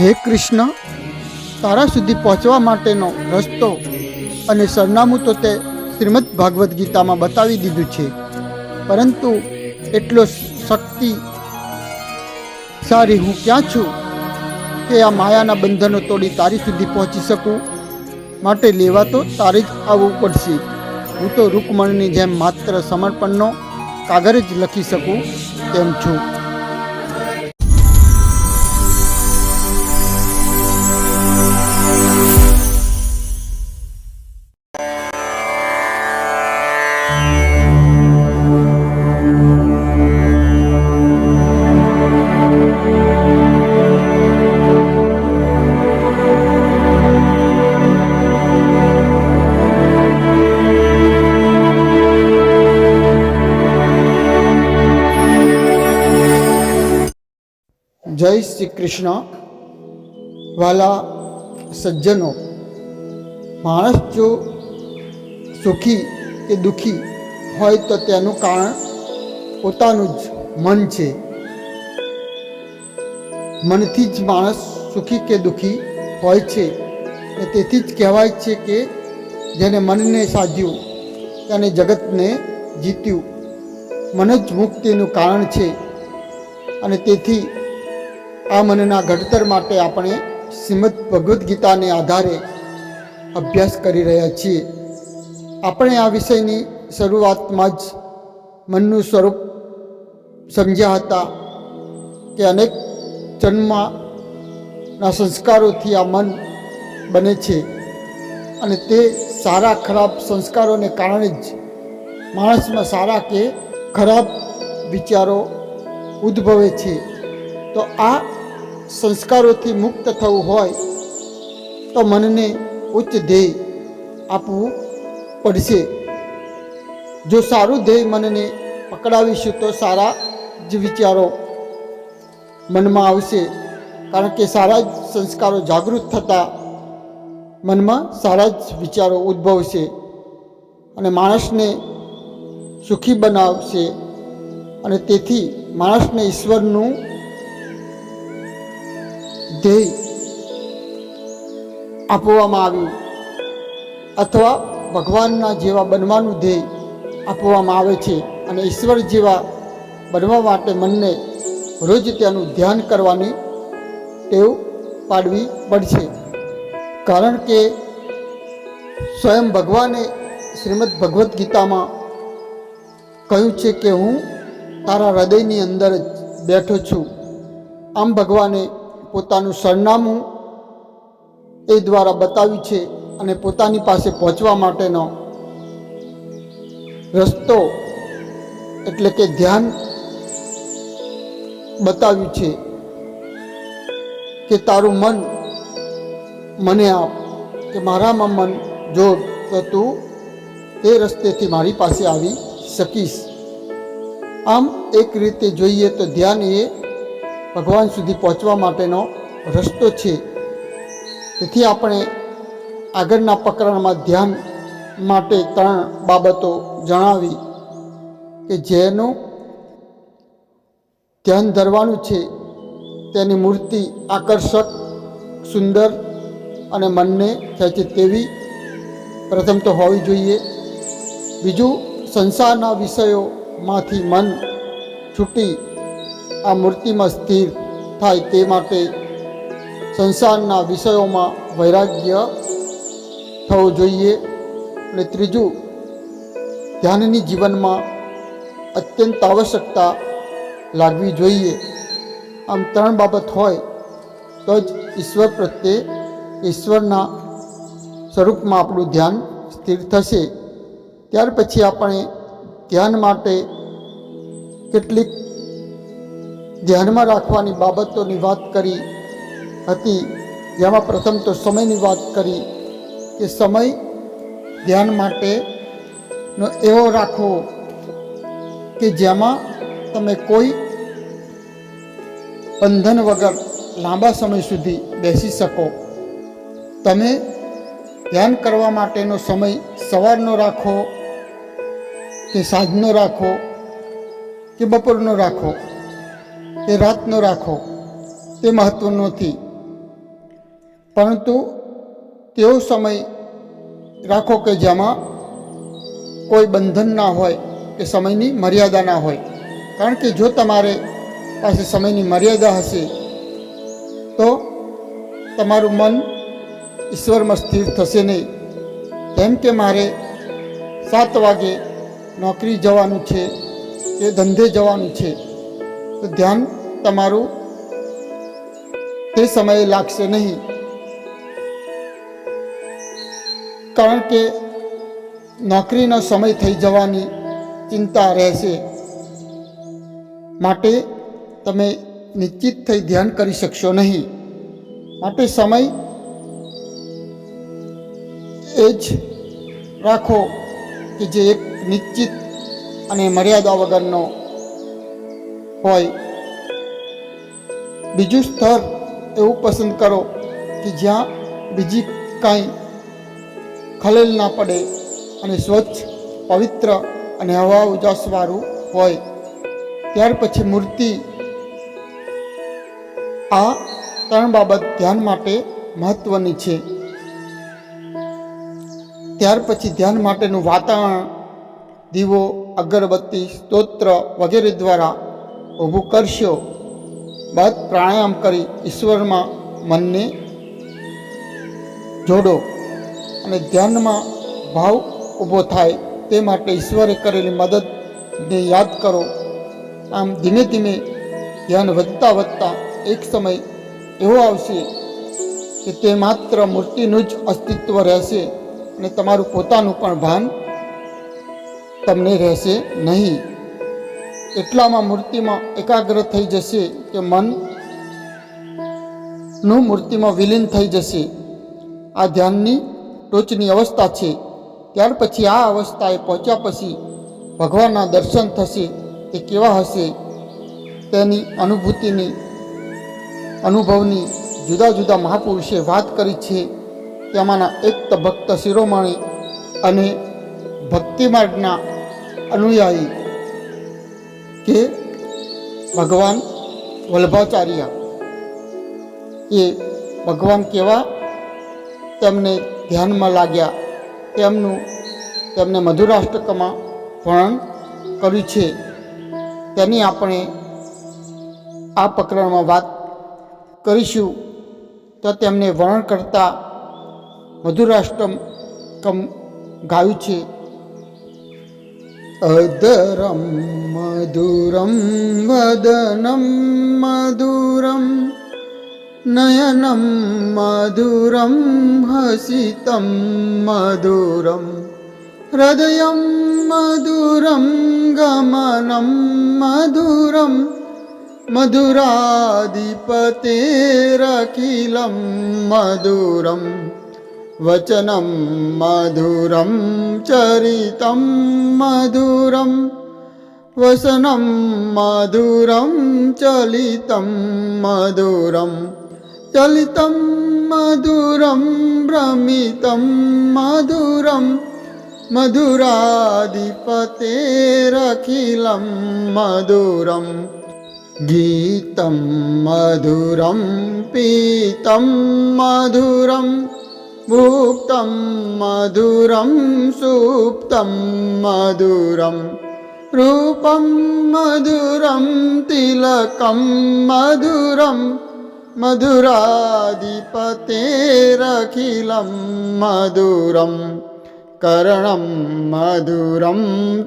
હે કૃષ્ણ, તારા સુધી પહોંચવા માટેનો રસ્તો અને સરનામું તો તે શ્રીમદ ભાગવદ્ ગીતામાં બતાવી દીધું છે, પરંતુ એટલો શક્તિ સારી હું ક્યાં છું કે આ માયાના બંધનો તોડી તારી સુધી પહોંચી શકું? માટે લેવા તો તારે જ આવવું પડશે. હું તો રૂકમણીની જેમ માત્ર સમર્પણનો કાગળ જ લખી શકું તેમ છું. જય શ્રી કૃષ્ણ. વાલા સજ્જનો, માણસ જો સુખી કે દુઃખી હોય તો તેનું કારણ પોતાનું જ મન છે. મનથી જ માણસ સુખી કે દુઃખી હોય છે, અને તેથી જ કહેવાય છે કે જેને મનને સાધ્યું તેને જગતને જીત્યું. મન જ મુક્તિનું કારણ છે, અને તેથી આ મનના ઘડતર માટે આપણે શ્રીમદ ભગવદ્ ગીતાને આધારે અભ્યાસ કરી રહ્યા છીએ. આપણે આ વિષયની શરૂઆતમાં જ મનનું સ્વરૂપ સમજ્યા હતા કે અનેક જન્મના સંસ્કારોથી આ મન બને છે, અને તે સારા ખરાબ સંસ્કારોને કારણે જ માણસમાં સારા કે ખરાબ વિચારો ઉદ્ભવે છે. તો આ સંસ્કારોથી મુક્ત થવું હોય તો મનને ઉચ્ચ ધ્યેય આપવું પડશે. જો સારું ધ્યેય મનને પકડાવીશું તો સારા જ વિચારો મનમાં આવશે, કારણ કે સારા જ સંસ્કારો જાગૃત થતાં મનમાં સારા જ વિચારો ઉદ્ભવશે અને માણસને સુખી બનાવશે. અને તેથી માણસને ઈશ્વરનું ધ્યેય આપવામાં આવ્યું, અથવા ભગવાનના જેવા બનવાનું ધ્યેય આપવામાં આવે છે. અને ઈશ્વર જેવા બનવા માટે મનને રોજ તેનું ધ્યાન કરવાની ટેવ પાડવી પડશે, કારણ કે સ્વયં ભગવાને શ્રીમદ ભગવદ્ ગીતામાં કહ્યું છે કે હું તારા હૃદયની અંદર જ બેઠો છું. આમ ભગવાને પોતાનું સરનામું એ દ્વારા બતાવ્યું છે, અને પોતાની પાસે પહોંચવા માટેનો રસ્તો એટલે કે ધ્યાન બતાવ્યું છે કે તારું મન મને આપ, કે મારામાં મન જોડ તો તું તે રસ્તેથી મારી પાસે આવી શકીશ. આમ એક રીતે જોઈએ તો ધ્યાન એ ભગવાન સુધી પહોંચવા માટેનો રસ્તો છે. તેથી આપણે આગળના પ્રકરણમાં ધ્યાન માટે 3 બાબતો જણાવી કે જેનું ધ્યાન ધરવાનું છે તેની મૂર્તિ આકર્ષક, સુંદર અને મનને ખેંચે તેવી પ્રથમ તો હોવી જોઈએ. બીજું, સંસારના વિષયોમાંથી મન છૂટી આ મૂર્તિમાં સ્થિર થાય તે માટે સંસારના વિષયોમાં વૈરાગ્ય થવો જોઈએ. અને ત્રીજું, ધ્યાનની જીવનમાં અત્યંત આવશ્યકતા લાગવી જોઈએ. આમ 3 બાબત હોય તો જ ઈશ્વર પ્રત્યે, ઈશ્વરના સ્વરૂપમાં આપણું ધ્યાન સ્થિર થશે. ત્યાર પછી આપણે ધ્યાન માટે કેટલીક ધ્યાનમાં રાખવાની બાબતોની વાત કરી હતી, જેમાં પ્રથમ તો સમયની વાત કરી કે સમય ધ્યાન માટેનો એવો રાખવો કે જેમાં તમે કોઈ બંધન વગર લાંબા સમય સુધી બેસી શકો. તમે ધ્યાન કરવા માટેનો સમય સવારનો રાખો કે સાંજનો રાખો કે બપોરનો રાખો કે રાતનો રાખો તે મહત્વનું નથી, પરંતુ તેવો સમય રાખો કે જેમાં કોઈ બંધન ના હોય કે સમયની મર્યાદા ના હોય. કારણ કે જો તમારે પાસે સમયની મર્યાદા હશે તો તમારું મન ઈશ્વરમાં સ્થિર થશે નહીં. જેમ કે મારે 7 વાગે નોકરી જવાનું છે કે ધંધે જવાનું છે, તો ધ્યાન તમારું તે સમયે લાગશે નહીં. કારણ કે નોકરીનો સમય થઈ જવાની ચિંતા રહેશે. માટે તમે નિશ્ચિત થઈ ધ્યાન કરી શકશો નહીં. માટે સમય એ જ રાખો કે જે એક નિશ્ચિત અને મર્યાદા વગરનો હોય. બીજું સ્તર એવું પસંદ કરો કે જ્યાં બીજી કાંઈ ખલેલ ના પડે અને સ્વચ્છ, પવિત્ર અને હવા ઉજાસવાળું હોય. ત્યાર પછી મૂર્તિ. આ 3 બાબત ધ્યાન માટે મહત્વની છે. ત્યાર પછી ધ્યાન માટેનું વાતાવરણ દીવો, અગરબત્તી, સ્તોત્ર વગેરે દ્વારા ઊભું કરશો. બાદ પ્રાણાયામ કરી ઈશ્વરમાં મનને જોડો અને ધ્યાનમાં ભાવ ઊભો થાય તે માટે ઈશ્વરે કરેલી મદદને યાદ કરો. આમ ધીમે ધીમે ધ્યાન વધતા વધતા એક સમય એવો આવશે કે તે માત્ર મૂર્તિનું જ અસ્તિત્વ રહેશે અને તમારું પોતાનું પણ ભાન તમને રહેશે નહીં. એટલામાં મૂર્તિમાં એકાગ્ર થઈ જશે કે મનનું મૂર્તિમાં વિલીન થઈ જશે. આ ધ્યાનની ટોચની અવસ્થા છે. ત્યાર પછી આ અવસ્થાએ પહોંચ્યા પછી ભગવાનના દર્શન થશે. તે કેવા હશે તેની અનુભવની જુદા જુદા મહાપુરુષે વાત કરી છે. તેમાંના એક ભક્ત શિરોમણી અને ભક્તિ માર્ગના અનુયાયી કે ભગવાન વલ્ભાચાર્ય, એ ભગવાન કેવા તેમને ધ્યાનમાં લાગ્યા તેમને મધુરાષ્ટકમાં વર્ણન કર્યું છે. તેની આપણે આ પ્રકરણમાં વાત કરીશું. તો તેમને વર્ણન કરતા મધુરાષ્ટકમ ગાયું છે. અધરમ મધુરમ વદનમ મધુરમ નયનમ મધુરમ હસિતમ મધુરમ હૃદયમ મધુરમ ગમનમ મધુરમ મધુરાધિપતેરખિલમ મધુરમ વચનમ મધુરમ ચરિતમ મધુરમ વસનમ મધુરમ ચલિતમ મધુરમ ચલિતમ મધુરમ ભ્રમિતમ મધુરમ મધુરાધિપતેરખિલમ મધુરમ ગીતમ મધુરમ પીતમ મધુરમ ભુક્તમ મધુરમ સુપ્તમ મધુરમ રૂપમ મધુરમ તિલકમ મધુરમ મધુરાધિપતેરખિલમ મધુરમ કર્ણમ મધુરમ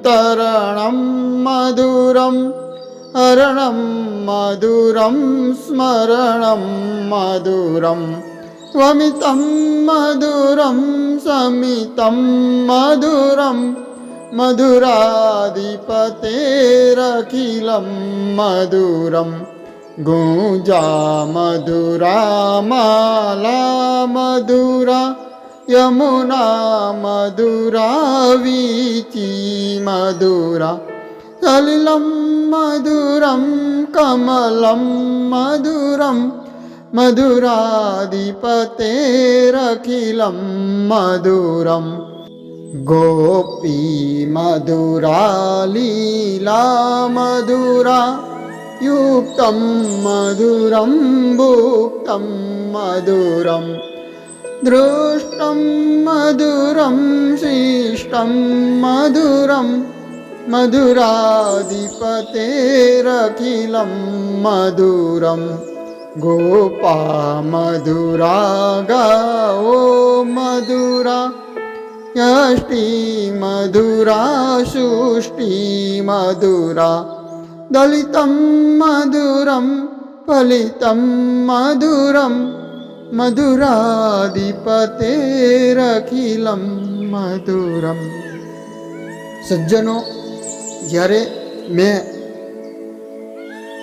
તરણમ મધુરમ હરણમ મધુરમ સ્મરણમ મધુરમ વમિતમ મધુરમ સમિતમ મધુરમ મધુરાધિપતેરખિલમ મધુરમ ગુંજા મધુરા માલા મધુરા યમુના મધુરા વીચી મધુરા સલિલમ મધુરમ કમલમ મધુરમ મધુરાધિપતેરખિલમ મધુરમ ગોપી મધુરા લીલા મધુરા યુક્તમ મધુરમ ભુક્તમ મધુરમ दृष्टं मधुरं शिष्टं मधुरं मधुराधिपतेरखिलं मधुरं गोपा मधुरा गाओ मधुरा यष्टि मधुरा शुष्टि मधुरा दलितं मधुरं फलितं मधुरं मधुराधिपतेरखिलं मधुरम। સજ્જનો, જ્યારે મેં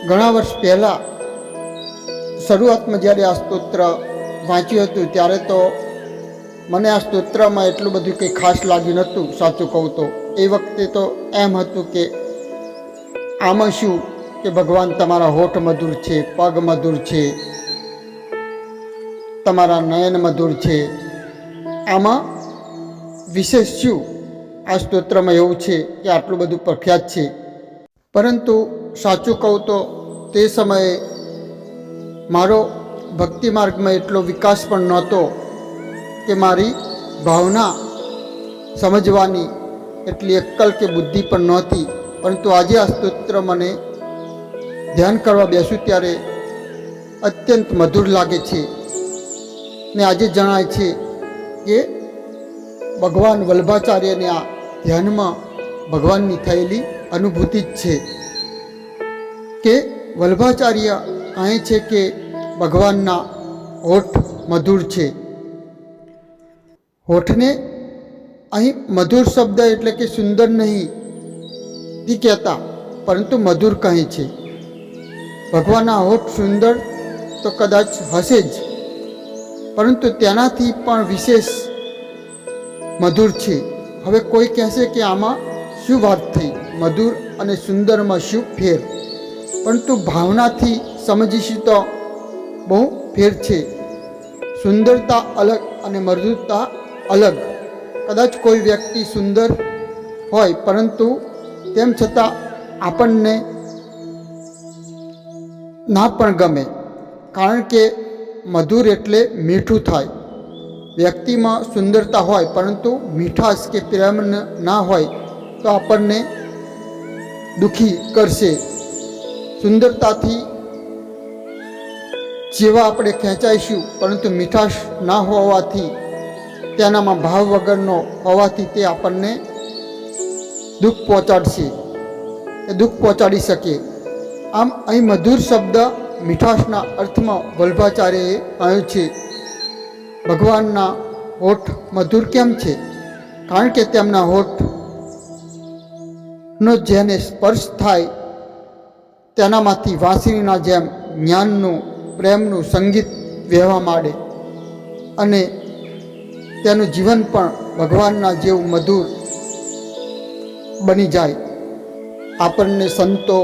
ઘણા વર્ષ પહેલાં શરૂઆતમાં જ્યારે આ સ્તોત્ર વાંચ્યું હતું ત્યારે તો મને આ સ્તોત્રમાં એટલું બધું કંઈ ખાસ લાગ્યું નહોતું. સાચું કહું તો એ વખતે તો એમ હતું કે આમાં શું કે ભગવાન તમારા હોઠ મધુર છે, પગ મધુર છે, તમારા નયન મધુર છે, આમાં વિશેષ શું આ સ્તોત્રમાં એવું છે કે આટલું બધું પ્રખ્યાત છે. પરંતુ સાચું કહું તો તે સમયે મારો ભક્તિ માર્ગમાં એટલો વિકાસ પણ નહોતો કે મારી ભાવના સમજવાની એટલી અક્કલ કે બુદ્ધિ પણ નહોતી. પરંતુ આજે આ સ્તોત્ર મને ધ્યાન કરવા બેસું ત્યારે અત્યંત મધુર લાગે છે. ને આજે જણાય છે કે ભગવાન વલ્લભાચાર્યને આ ધ્યાનમાં ભગવાનની થયેલી અનુભૂતિ જ છે કે વલ્લભાચાર્ય કહે છે કે ભગવાનના હોઠ મધુર છે. હોઠને અહીં મધુર શબ્દ એટલે કે સુંદર નહીં કહેતા, પરંતુ મધુર કહે છે. ભગવાનના હોઠ સુંદર તો કદાચ હશે જ, પરંતુ તેનાથી પણ વિશેષ મધુર છે. હવે કોઈ કહેશે કે આમાં શું વાત થઈ, મધુર અને સુંદરમાં શું ફેર? પરંતુ ભાવનાથી સમજીશું તો બહુ ફેર છે. સુંદરતા અલગ અને મધુરતા અલગ. કદાચ કોઈ વ્યક્તિ સુંદર હોય પરંતુ તેમ છતાં આપણને ના પણ ગમે, કારણ કે મધુર એટલે મીઠું થાય. વ્યક્તિમાં સુંદરતા હોય પરંતુ મીઠાશ કે પ્રેમ ના હોય તો આપણને દુઃખી કરશે. સુંદરતાથી જેવા આપણે ખેંચાઈશું, પરંતુ મીઠાશ ના હોવાથી, તેનામાં ભાવ વગરનો હોવાથી તે આપણને દુઃખ પહોંચાડશે, એ દુઃખ પહોંચાડી શકે. આમ અહીં મધુર શબ્દ મીઠાશના અર્થમાં વલ્લભાચાર્યએ કહ્યું છે. ભગવાનના હોઠ મધુર કેમ છે? કારણ કે તેમના હોઠનો જેને સ્પર્શ થાય તેનામાંથી વાંસળીના જેમ જ્ઞાનનું, પ્રેમનું સંગીત વહેવા માંડે અને તેનું જીવન પણ ભગવાનના જેવું મધુર બની જાય. આપણને સંતો,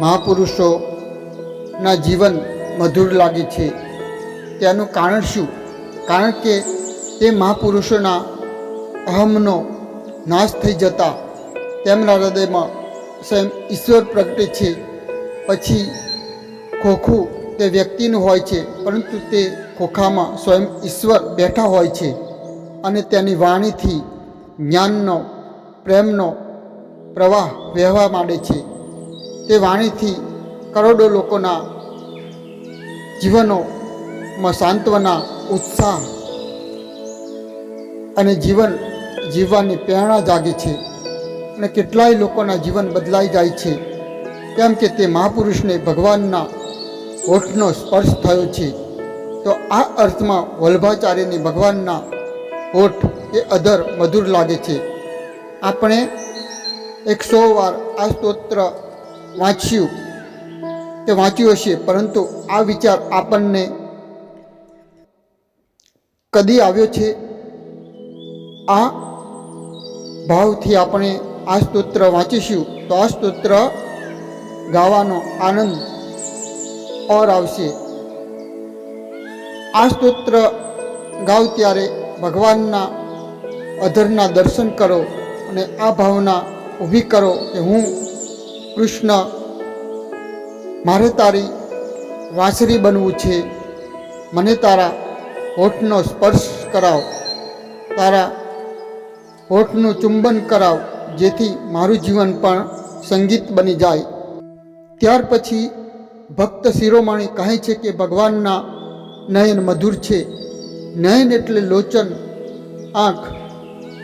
મહાપુરુષોના જીવન મધુર લાગે છે. તેનું કારણ શું? કારણ કે તે મહાપુરુષોના અહમનો નાશ થઈ જતા તેમના હૃદયમાં સ્વયં ઈશ્વર પ્રગટે છે. પછી ખોખું તે વ્યક્તિનું હોય છે, પરંતુ તે ખોખામાં સ્વયં ઈશ્વર બેઠા હોય છે અને તેની વાણીથી જ્ઞાનનો, પ્રેમનો પ્રવાહ વહેવા માંડે છે. તે વાણીથી કરોડો લોકોના જીવનોમાં સાંત્વના, ઉત્સાહ અને જીવન જીવવાની પ્રેરણા જાગે છે અને કેટલાય લોકોના જીવન બદલાઈ જાય છે. કેમ કે તે મહાપુરુષને ભગવાનના હોઠનો સ્પર્શ થયો છે. તો આ અર્થમાં વલ્લભાચાર્યને ભગવાનના હોઠ એ અધર મધુર લાગે છે. આપણે 100 વાર આ સ્તોત્ર વાંચ્યું હશે, પરંતુ આ વિચાર આપણને કદી આવ્યો છે? આ ભાવથી આપણે આ સ્તોત્ર વાંચીશું તો આ સ્તોત્ર ગાવાનો આનંદ ઓર આવશે. આ સ્તોત્ર ગાવ ત્યારે ભગવાનના અધરના દર્શન કરો અને આ ભાવના ઊભી કરો કે હું કૃષ્ણ, મારે તારી વાંસળી બનવું છે, મને તારા હોઠનો સ્પર્શ કરાવ, તારા હોઠનું ચુંબન કરાવ, જેથી મારું જીવન પણ સંગીત બની જાય. ત્યાર પછી ભક્ત શિરોમણી કહે છે કે ભગવાનના નયન મધુર છે. નયન એટલે લોચન, આંખ.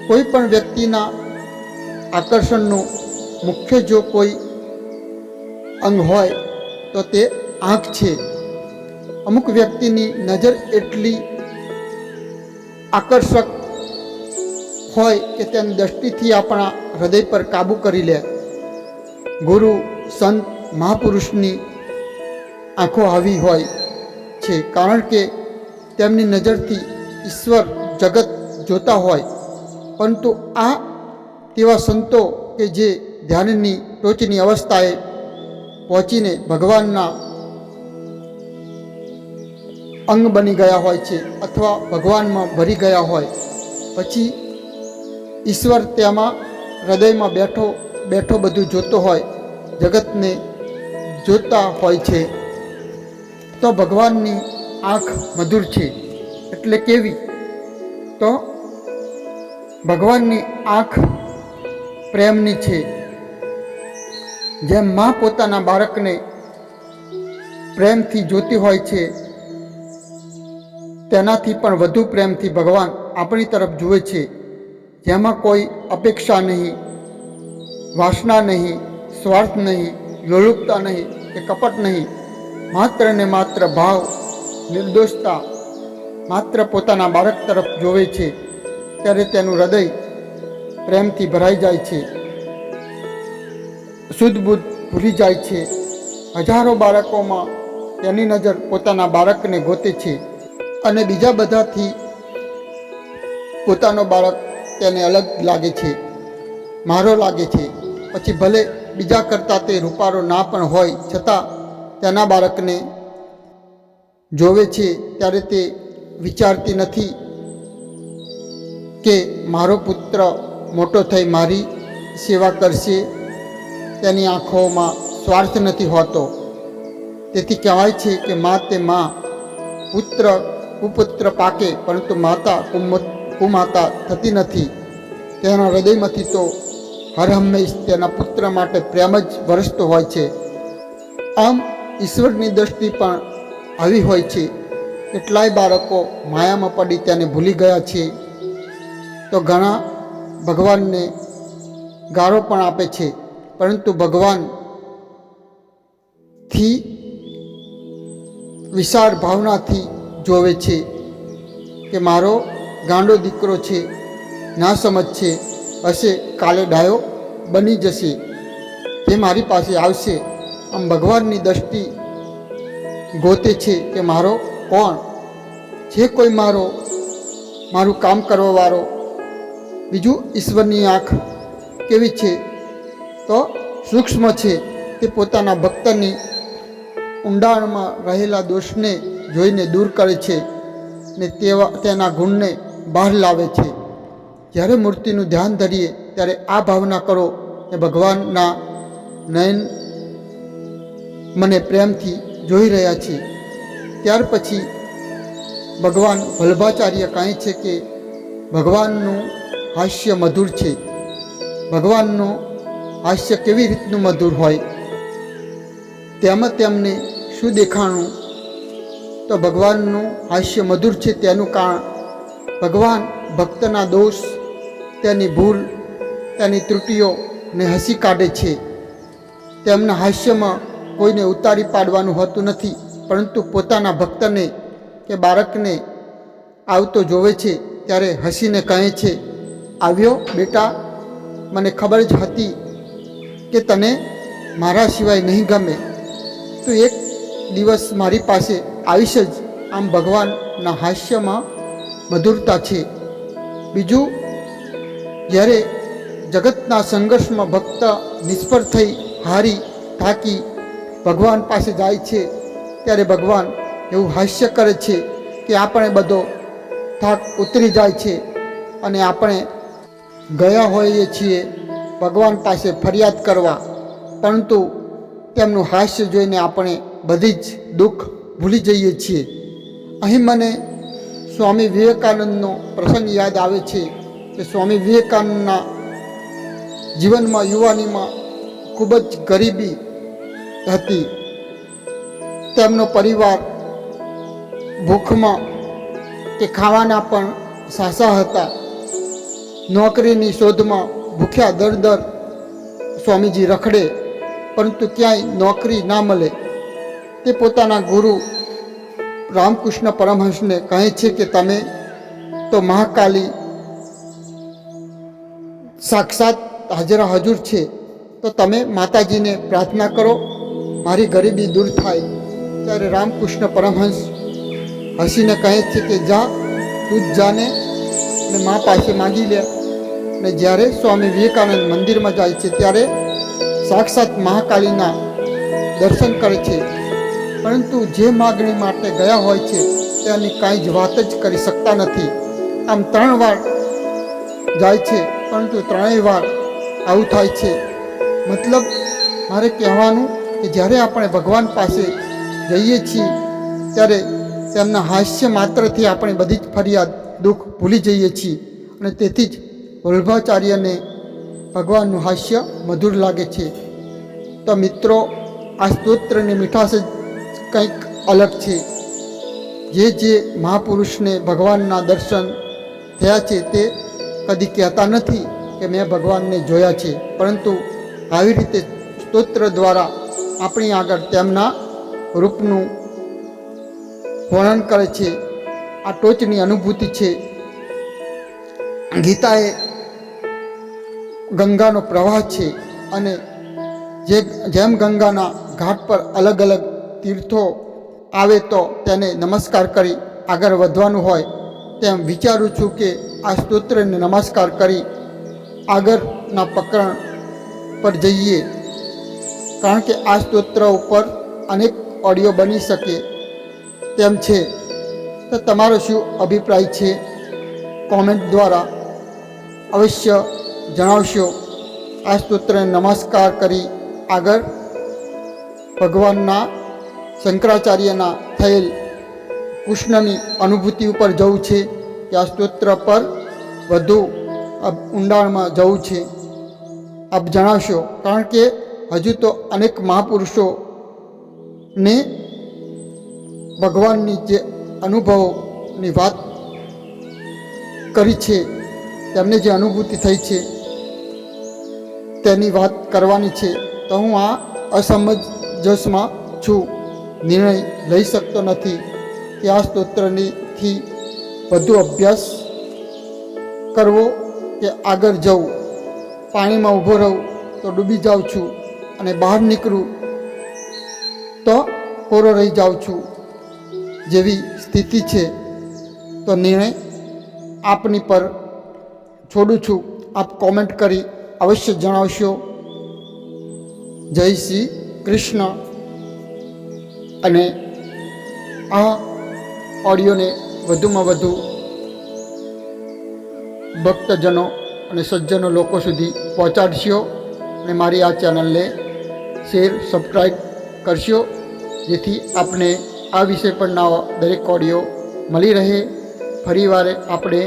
કોઈ પણ વ્યક્તિના આકર્ષણનું મુખ્ય જો કોઈ અંગ હોય તો તે આંખ છે. અમુક વ્યક્તિની નજર એટલી આકર્ષક હોય કે તેની દૃષ્ટિથી આપણા હૃદય પર કાબૂ કરી લે. ગુરુ, સંત, મહાપુરુષની આંખો આવી હોય છે, કારણ કે તેમની નજરથી ઈશ્વર જગત જોતા હોય. પરંતુ આ તેવા સંતો કે જે ધ્યાનની ટોચની અવસ્થાએ પહોંચીને ભગવાનના અંગ બની ગયા હોય છે અથવા ભગવાનમાં ભરી ગયા હોય, પછી ઈશ્વર તેમાં હૃદયમાં બેઠો બેઠો બધું જોતો હોય, જગતને જોતા હોય છે. તો ભગવાનની આંખ મધુર છે. એટલે કેવી? તો ભગવાનની આંખ પ્રેમની છે. જેમ મા પોતાના બાળકને પ્રેમથી જોતી હોય છે, તેનાથી પણ વધુ પ્રેમથી ભગવાન આપણી તરફ જુએ છે, જેમાં કોઈ અપેક્ષા નહીં, વાસના નહીં, સ્વાર્થ નહીં, લોલુપતા નહીં કે કપટ નહીં. માત્ર ને માત્ર ભાવ, નિર્દોષતા, માત્ર પોતાના બાળક તરફ જોવે છે. ત્યારે તેનું હૃદય પ્રેમથી ભરાઈ જાય છે, શુદ્ધ બુદ્ધ ભૂલી જાય છે. હજારો બાળકોમાં તેની નજર પોતાના બાળકને ગોતે છે અને બીજા બધાથી પોતાનો બાળક તેને અલગ લાગે છે, મારો લાગે છે. પછી ભલે બીજા કરતાં તે રૂપારો ના પણ હોય, છતાં તેના બાળકને જોવે છે ત્યારે તે વિચારતી નથી કે મારો પુત્ર મોટો થઈ મારી સેવા કરશે. તેની આંખોમાં સ્વાર્થ નથી હોતો. તેથી કહેવાય છે કે મા તે મા, પુત્ર કુપુત્ર પાકે, પરંતુ માતા કુમાતા થતી નથી. તેના હૃદયમાંથી તો હર હંમેશ તેના પુત્ર માટે પ્રેમ જ વરસતો હોય છે. આમ ઈશ્વરની દ્રષ્ટિ પણ આવી હોય છે. કેટલાય બાળકો માયામાં પડી તેને ભૂલી ગયા છે, તો ઘણા ભગવાનને ગાળો પણ આપે છે. પરંતુ ભગવાનથી વિશાળ ભાવનાથી જોવે છે કે મારો ગાંડો દીકરો છે, ના સમજ છે, હશે કાલે ડાયો બની જશે, જે મારી પાસે આવશે. આમ ભગવાનની દ્રષ્ટિ ગોતે છે કે મારો કોણ છે, કોઈ મારું કામ કરવાવાળો. બીજું, ઈશ્વરની આંખ કેવી છે? તો સૂક્ષ્મ છે. તે પોતાના ભક્તની ઊંડાણમાં રહેલા દોષને જોઈને દૂર કરે છે ને તેના ગુણને બહાર લાવે છે. જ્યારે મૂર્તિનું ધ્યાન ધરીએ ત્યારે આ ભાવના કરો કે ભગવાનના નયન મને પ્રેમથી જોઈ રહ્યા છે. ત્યાર પછી ભગવાન વલ્ભાચાર્ય કહે છે કે ભગવાનનું હાસ્ય મધુર છે. ભગવાનનું હાસ્ય કેવી રીતનું મધુર હોય? તેમાં તેમને શું દેખાણું? તો ભગવાનનું હાસ્ય મધુર છે તેનું કારણ ભગવાન ભક્તના દોષ, તેની ભૂલ, તેની ત્રુટિઓને હસી કાઢે છે. તેમના હાસ્યમાં કોઈને ઉતારી પાડવાનું હોતું નથી, પરંતુ પોતાના ભક્તને કે બાળકને આવતો જોવે છે ત્યારે હસીને કહે છે, આવ્યો બેટા, મને ખબર જ હતી કે તને મારા સિવાય નહીં ગમે, તો એક દિવસ મારી પાસે આવીશ જ. આમ ભગવાનના હાસ્યમાં મધુરતા છે. બીજું, જ્યારે જગતના સંઘર્ષમાં ભક્ત નિષ્ફળ થઈ હારી થાકી ભગવાન પાસે જાય છે ત્યારે ભગવાન એવું હાસ્ય કરે છે કે આપણે બધો થાક ઉતરી જાય છે અને આપણે ગયા હોઈએ છીએ ભગવાન પાસે ફરિયાદ કરવા, પરંતુ તેમનું હાસ્ય જોઈને આપણે બધી જ દુઃખ ભૂલી જઈએ છીએ. અહીં મને સ્વામી વિવેકાનંદનો પ્રસંગ યાદ આવે છે કે સ્વામી વિવેકાનંદના જીવનમાં યુવાનીમાં ખૂબ જ ગરીબી હતી. તેમનો પરિવાર ભૂખમાં કે ખાવાના પણ સાસા હતા. નોકરીની શોધમાં ભૂખ્યા દર સ્વામીજી રખડે, પરંતુ ક્યાંય નોકરી ના મળે. તે પોતાના ગુરુ રામકૃષ્ણ પરમહંસને કહે છે કે તમે તો મહાકાલી સાક્ષાત હાજરા હજુર છે, તો તમે માતાજીને પ્રાર્થના કરો, મારી ગરીબી દૂર થાય. ત્યારે રામકૃષ્ણ પરમહંસ હસીને કહે છે કે જા, તું જ જાને અને મા પાસે માગી લે. અને જ્યારે સ્વામી વિવેકાનંદ મંદિરમાં જાય છે ત્યારે સાક્ષાત મહાકાલીના દર્શન કરે છે, પરંતુ જે માગણી માટે ગયા હોય છે તેની કાંઈ જ વાત જ કરી શકતા નથી. આમ 3 વાર જાય છે, પરંતુ 3 વાર આવું થાય છે. મતલબ મારે કહેવાનું કે જ્યારે આપણે ભગવાન પાસે જઈએ છીએ ત્યારે તેમના હાસ્ય માત્રથી આપણે બધી જ ફરિયાદ દુઃખ ભૂલી જઈએ છીએ. અને તેથી જ વલ્લભાચાર્યને ભગવાનનું હાસ્ય મધુર લાગે છે. તો મિત્રો, આ સ્તોત્રની મીઠાશ જ કંઈક અલગ છે. જે મહાપુરુષને ભગવાનના દર્શન થયા છે તે કદી કહેતા નથી કે મેં ભગવાનને જોયા છે, પરંતુ આવી રીતે સ્તોત્ર દ્વારા આપણી આગળ તેમના રૂપનું વર્ણન કરે છે. આ ટોચની અનુભૂતિ છે. ગીતા એ ગંગાનો પ્રવાહ છે, અને જેમ ગંગાના ઘાટ પર અલગ અલગ તીર્થો આવે તો તેને નમસ્કાર કરી આગળ વધવાનું હોય, તેમ વિચારું છું કે આ સ્તોત્રને નમસ્કાર કરી આગળના પ્રકરણ પર જઈએ, કારણ કે આ સ્તોત્ર ઉપર અનેક ઓડિયો બની શકે તેમ છે. તો તમારો શું અભિપ્રાય છે? કોમેન્ટ દ્વારા અવશ્ય જણાવશો. આ સ્તોત્રને નમસ્કાર કરી આગળ ભગવાનના શંકરાચાર્યના થયેલ કૃષ્ણની અનુભૂતિ ઉપર જવું છે કે આ સ્તોત્ર પર વધુ ઊંડાણમાં જવું છે? આપ જણાવશો, કારણ કે હજુ તો અનેક મહાપુરુષોને ભગવાનની જે અનુભવોની વાત કરી છે, તેમને જે અનુભૂતિ થઈ છે તેની વાત કરવાની છે. તો હું આ અસમંજસમાં છું, નિર્ણય લઈ શકતો નથી કે આ સ્તોત્રથી વધુ અભ્યાસ કરવો કે આગળ જવું. પાણીમાં ઊભો રહું તો ડૂબી જાઉં છું, અને બહાર નીકળું તો કોરો રહી જાઉં છું જેવી સ્થિતિ છે. તો નિર્ણય આપની પર છોડું છું. આપ કોમેન્ટ કરી અવશ્ય જણાવશો. જય શ્રી કૃષ્ણ. અને આ ઓડિયોને વધુમાં વધુ ભક્તજનો અને સજ્જનો લોકો સુધી પહોંચાડશો, અને મારી આ ચેનલને શેર સબસ્ક્રાઈબ કરશો, જેથી આપને આ વિષય પરના દરેક ઓડિયો મળી રહે. ફરીવાર આપણે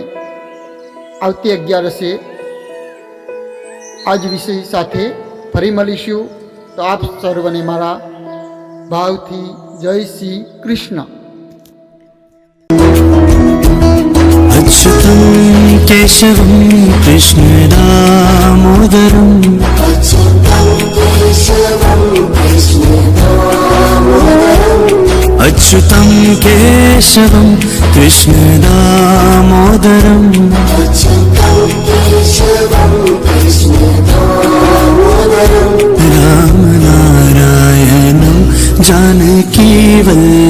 આવતી 11 આ જ વિષય સાથે ફરી મળીશું. તો આપ સર્વને મારા ભાવથી જય શ્રી કૃષ્ણ. अच्युतं केशवं कृष्णदामोदरम् अच्युतं केशवं कृष्णदामोदरम् रामनारायणं जानकीवल्लभम्